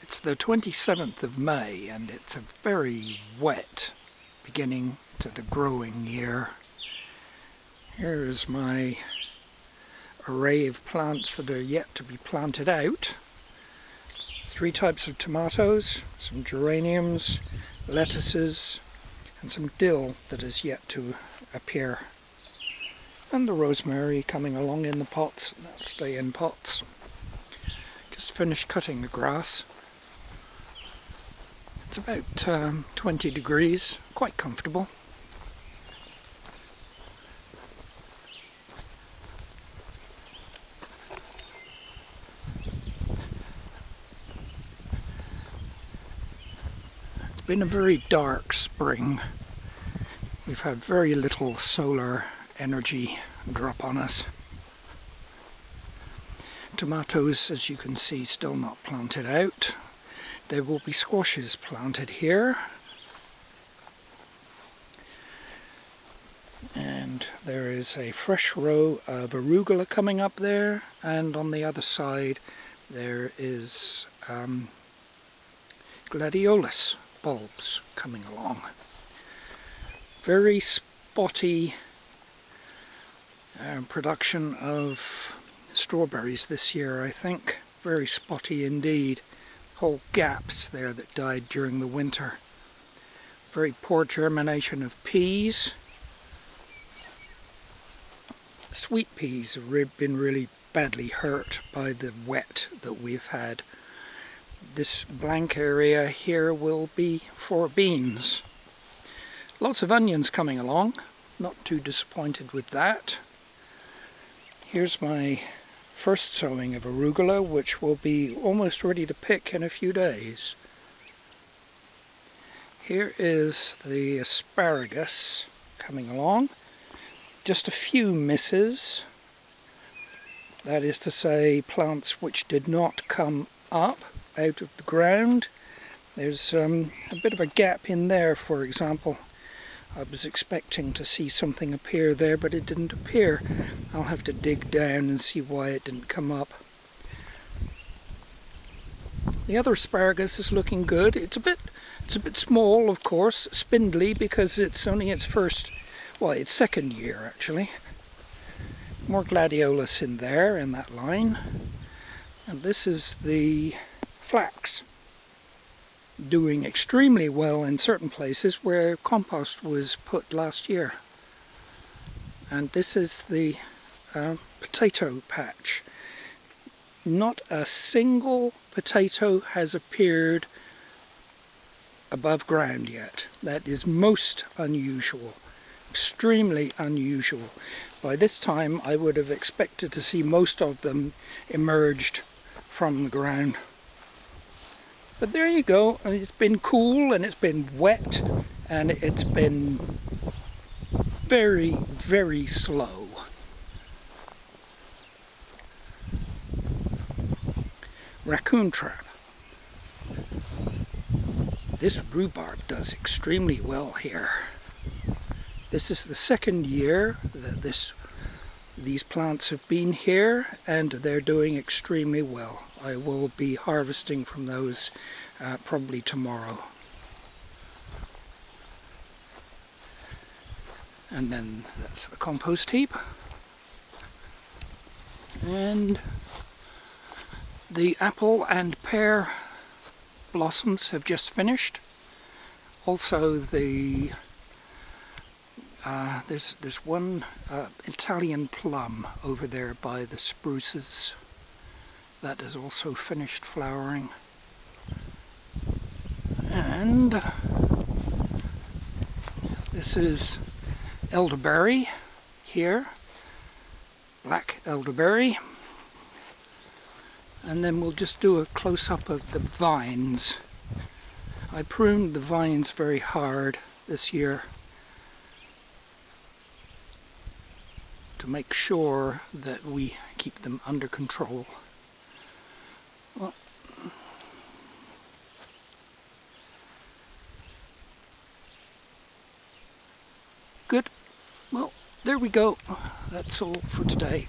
It's the 27th of May and it's a very wet beginning to the growing year. Here's my array of plants that are yet to be planted out. 3 types of tomatoes, some geraniums, lettuces, and some dill that is yet to appear. And the rosemary coming along in the pots, that'll stay in pots. Just finished cutting the grass. It's about 20 degrees, quite comfortable. It's been a very dark spring. We've had very little solar energy drop on us. Tomatoes, as you can see, still not planted out. There will be squashes planted here. And there is a fresh row of arugula coming up there, and on the other side there is gladiolus bulbs coming along. Very spotty production of strawberries this year, I think. Very spotty indeed. Whole gaps there that died during the winter. Very poor germination of peas. Sweet peas have been really badly hurt by the wet that we've had. This blank area here will be for beans. Lots of onions coming along. Not too disappointed with that. Here's my first sowing of arugula, which will be almost ready to pick in a few days. Here is the asparagus coming along. Just a few misses. That is to say, plants which did not come up out of the ground. There's a bit of a gap in there, for example. I was expecting to see something appear there, but it didn't appear. I'll have to dig down and see why it didn't come up. The other asparagus is looking good. It's a bit small, of course, spindly, because it's only its second year actually. More gladiolus in there in that line. And this is the flax. Doing extremely well in certain places where compost was put last year. And this is the potato patch. Not a single potato has appeared above ground yet. That is most unusual, extremely unusual. By this time I would have expected to see most of them emerged from the ground. But there you go. It's been cool and it's been wet and it's been very, very slow. Raccoon trap. This rhubarb does extremely well here. This is the second year that these plants have been here and they're doing extremely well. I will be harvesting from those probably tomorrow. And then that's the compost heap. And the apple and pear blossoms have just finished. Also the there's one Italian plum over there by the spruces that has also finished flowering. And this is elderberry here, black elderberry. And then we'll just do a close-up of the vines. I pruned the vines very hard this year to make sure that we keep them under control. Well, good. Well, there we go. That's all for today.